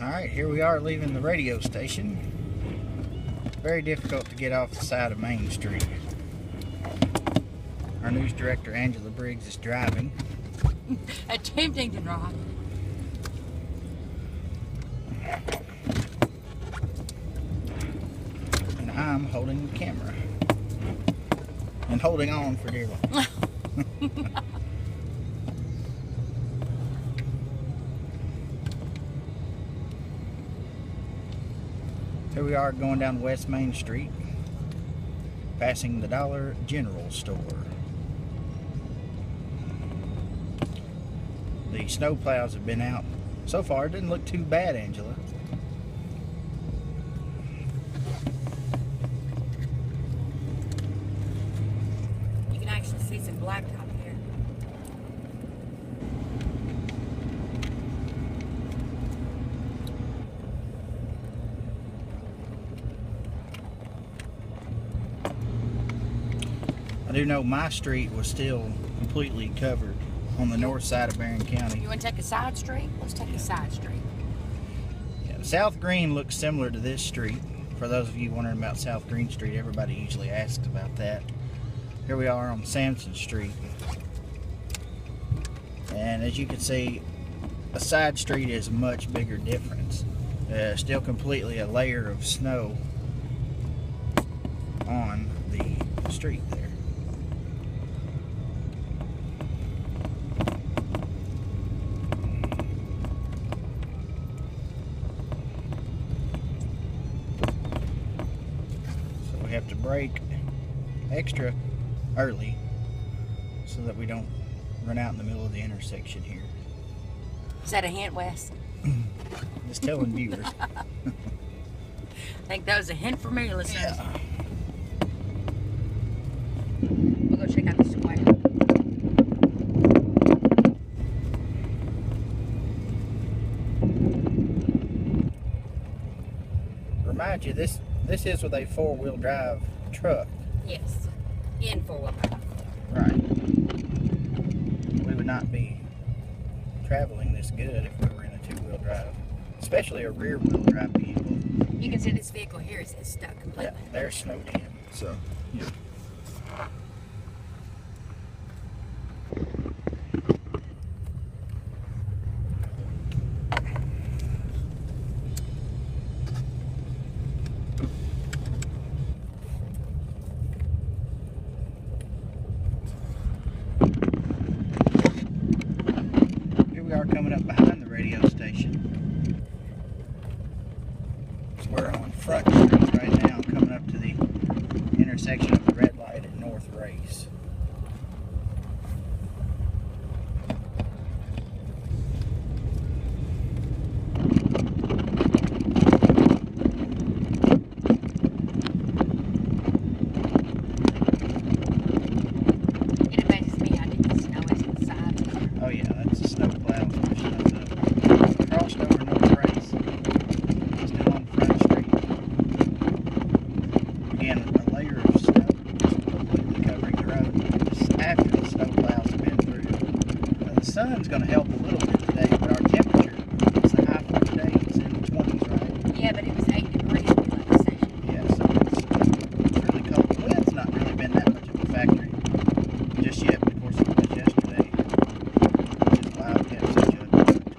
Alright, here we are leaving the radio station. Very difficult to get off the side of Main Street. Our news director, Angela Briggs, is driving. Attempting to drive. And I'm holding the camera. And holding on for dear life. Here we are going down West Main Street, passing the Dollar General store. The snow plows have been out. So far, it didn't look too bad, Angela. You can actually see some blacktop here. I do know my street was still completely covered on the north side of Barron County. You want to take a side street? Let's take a side street. Yeah, South Green looks similar to this street. For those of you wondering about South Green Street, everybody usually asks about that. Here we are on Sampson Street. And as you can see, a side street is a much bigger difference. Still completely a layer of snow on the street there. We have to brake extra early so that we don't run out in the middle of the intersection here. Is that a hint, Wes? Just telling viewers. I think that was a hint for me, listeners. Yeah. We'll go check out the square. Remind you, this is with a four-wheel drive truck. Yes. In four-wheel drive. Right. We would not be traveling this good if we were in a two-wheel drive, especially a rear-wheel drive vehicle. You can see this vehicle here is stuck Yeah, completely. they're snowed in. So, yeah. We are coming up behind the radio station. So we're on Front Street right now, coming up to the intersection of the red light at North Race. It amazes me how deep the snow is inside. Oh yeah, that's a snow plow pushing us up. Crossed over North Race. Still on Front Street. Again, a layer of snow just completely covering the road. This is after the snow plows have been through. The sun's going to help a little bit today, but our temperature, it's the high for today, it's in the 20s, right? Yeah, but it was 8 degrees when we left the station. Yeah, so it's really cold. The wind's not really been that much of a factor just yet, but of course it was yesterday. Just wow, we have such a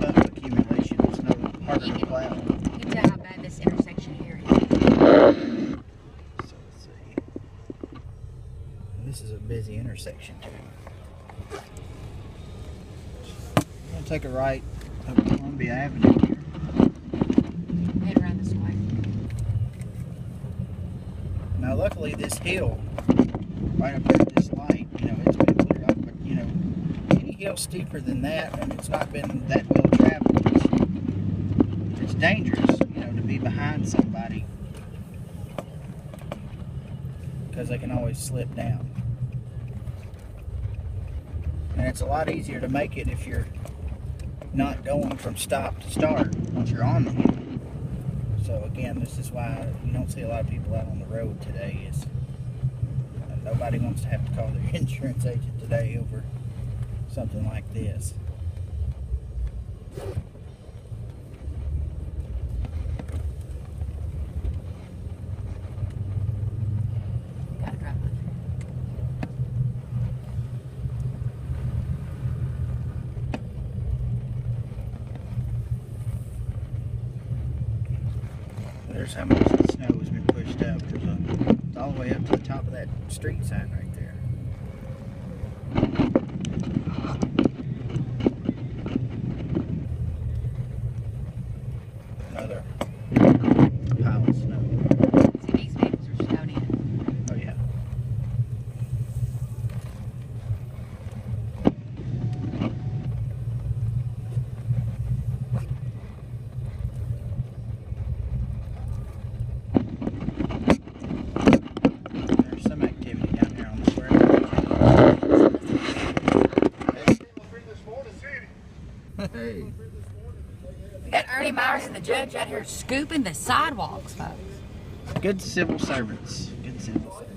tough accumulation of snow, harder to plow. You can tell how bad this intersection here is. So let's see. And this is a busy intersection too. I'm gonna take a right up Columbia Avenue here. Head around this way. Now luckily this hill right up there at this light, it's been cleared up, but any hill steeper than that and it's not been that well traveled, it's dangerous, to be behind somebody because they can always slip down. And it's a lot easier to make it if you're not going from stop to start once you're on the hill. So again, this is why you don't see a lot of people out on the road today. Is nobody wants to have to call their insurance agent today over something like this. There's how much the snow has been pushed up. It's all the way up to the top of that street sign right there. Another pile of snow. See, these vehicles are snowed in. Oh yeah. There's some activity down here on the square. Hey. We got Ernie Myers and the judge out here scooping the sidewalks, folks. Good civil servants. Good civil servants.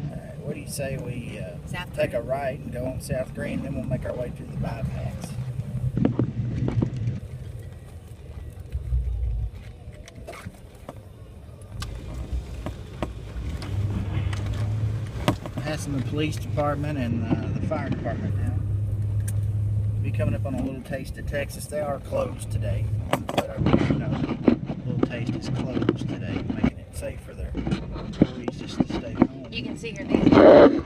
Alright, what do you say we South take a right and go on South Green, then we'll make our way through the bypass. Passing the police department and the fire department now. Be coming up on a little taste of Texas. They are closed today, but our little taste is closed today, making it safe for their employees just to stay home. You can see here these. Oh yeah.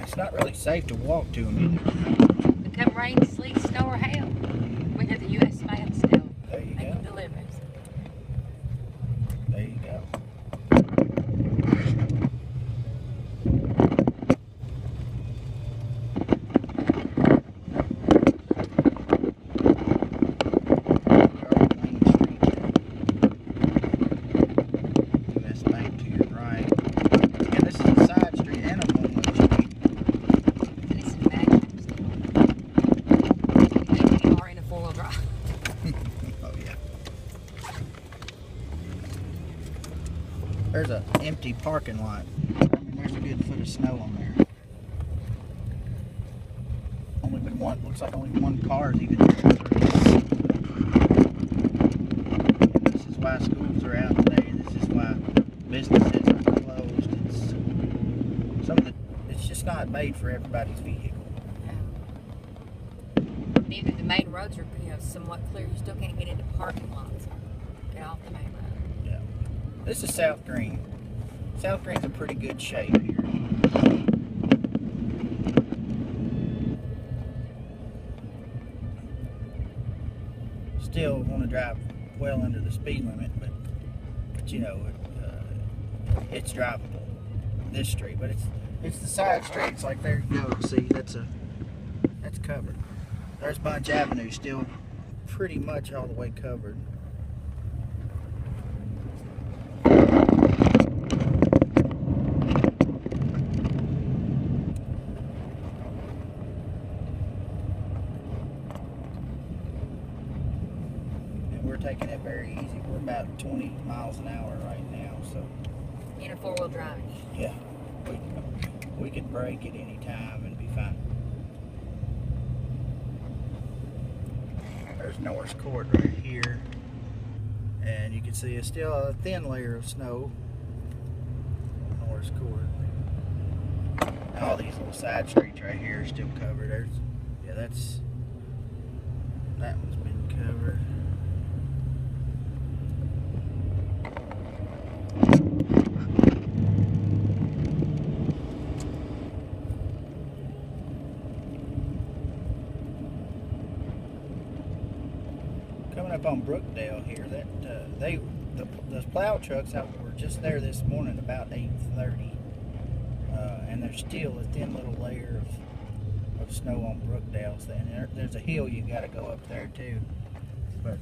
It's not really safe to walk to them either. Become rain, sleet, snow, or hail. We have the U.S. mail still There you making go. deliveries. There you go. US Bank to your right. Yeah, this is a side street and a one-way street. And it's in the back. We are in a four-wheel drive. Oh yeah. There's an empty parking lot. I mean, there's a good foot of snow on there. Only been one. Looks like only one car is even here. And this is why schools are out today. This is why businesses are closed. It's just not made for everybody's vehicle. Neither the main roads are, somewhat clear. You still can't get into parking lots. Get off the main road. Yeah. This is South Green. South Green's in pretty good shape here. Still want to drive well under the speed limit, but it's drivable. This street, but it's the side streets. Like there you go. See, that's covered. There's Bunch Avenue, still pretty much all the way covered. And we're taking it very easy. We're about 20 miles an hour right now, so In a four-wheel drive. yeah, we can brake at any time and be fine. There's Norris Court right here, and you can see it's still a thin layer of snow on Norris Court. And all these little side streets right here are still covered. That one's been covered. Coming up on Brookdale here, those plow trucks were just there this morning about 8:30, and there's still a thin little layer of snow on Brookdale. And there's a hill you got to go up there too, but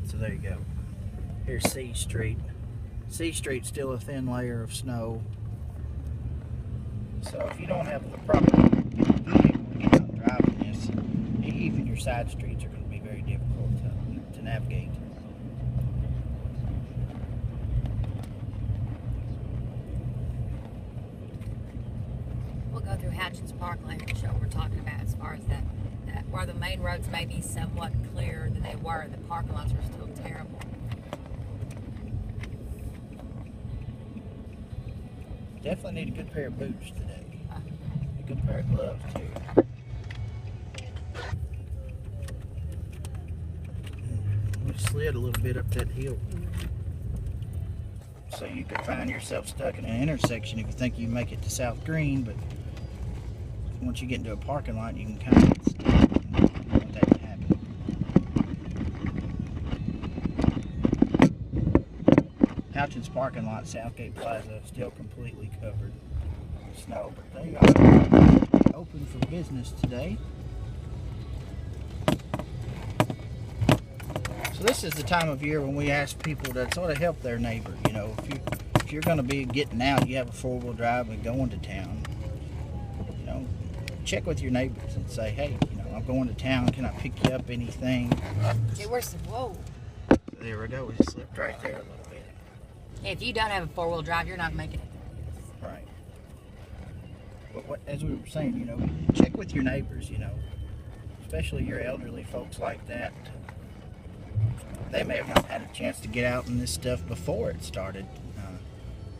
so there you go. Here's C Street. C Street's still a thin layer of snow. So if you don't have the proper vehicle to get out driving this, even your side streets are going to be very difficult to navigate. go through Hatchins Parkland and show what we're talking about as far as that where the main roads may be somewhat clearer than they were. The parking lots are still terrible. Definitely need a good pair of boots today. A good pair of gloves too. We slid a little bit up that hill. So you could find yourself stuck in an intersection if you think you make it to South Green, but once you get into a parking lot, you can kind of get stuck. You don't want that to happen. Hatchins parking lot, Southgate Plaza, still completely covered in snow, but they are open for business today. So this is the time of year when we ask people to sort of help their neighbor. You know, if you're going to be getting out, you have a 4-wheel drive and going to town, you know, check with your neighbors and say, hey, you know, I'm going to town. Can I pick you up anything? Hey, where's the whoa? There we go. We slipped right there a little bit. If you don't have a 4-wheel drive, you're not making it. Right. But as we were saying, you know, check with your neighbors. You know, especially your elderly folks like that. They may have not had a chance to get out in this stuff before it started.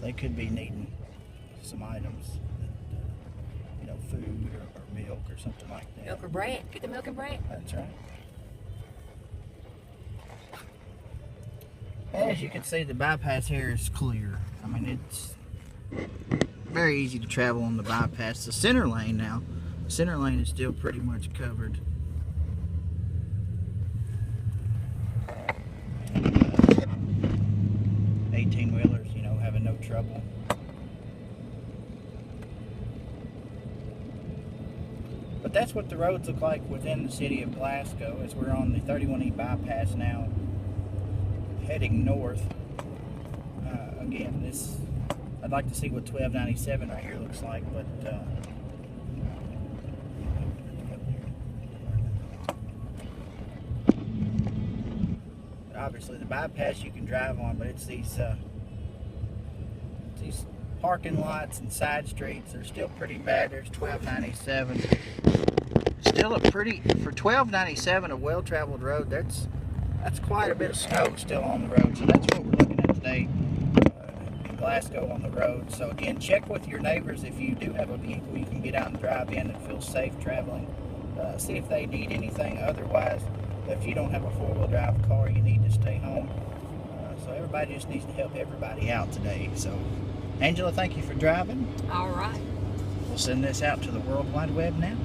They could be needing some items, that, you know, food or milk or something like that. Milk or bread. Get the milk and bread. That's right. As you can see, the bypass here is clear. I mean, it's very easy to travel on the bypass. The center lane now, the center lane is still pretty much covered. 18-wheelers, you know, having no trouble. But that's what the roads look like within the city of Glasgow, as we're on the 31E bypass now, heading north. Again, I'd like to see what 1297 right here looks like, but obviously the bypass you can drive on, but it's these parking lots and side streets are still pretty bad. There's 1297. Still a pretty, for 1297, a well-traveled road, that's quite a bit of snow still on the road. So that's what we're looking at today in Glasgow on the road. So again, check with your neighbors if you do have a vehicle you can get out and drive in and feel safe traveling. See if they need anything. Otherwise, if you don't have a 4-wheel drive car, you need to stay home. So everybody just needs to help everybody out today. So Angela, thank you for driving. All right. We'll send this out to the World Wide Web now.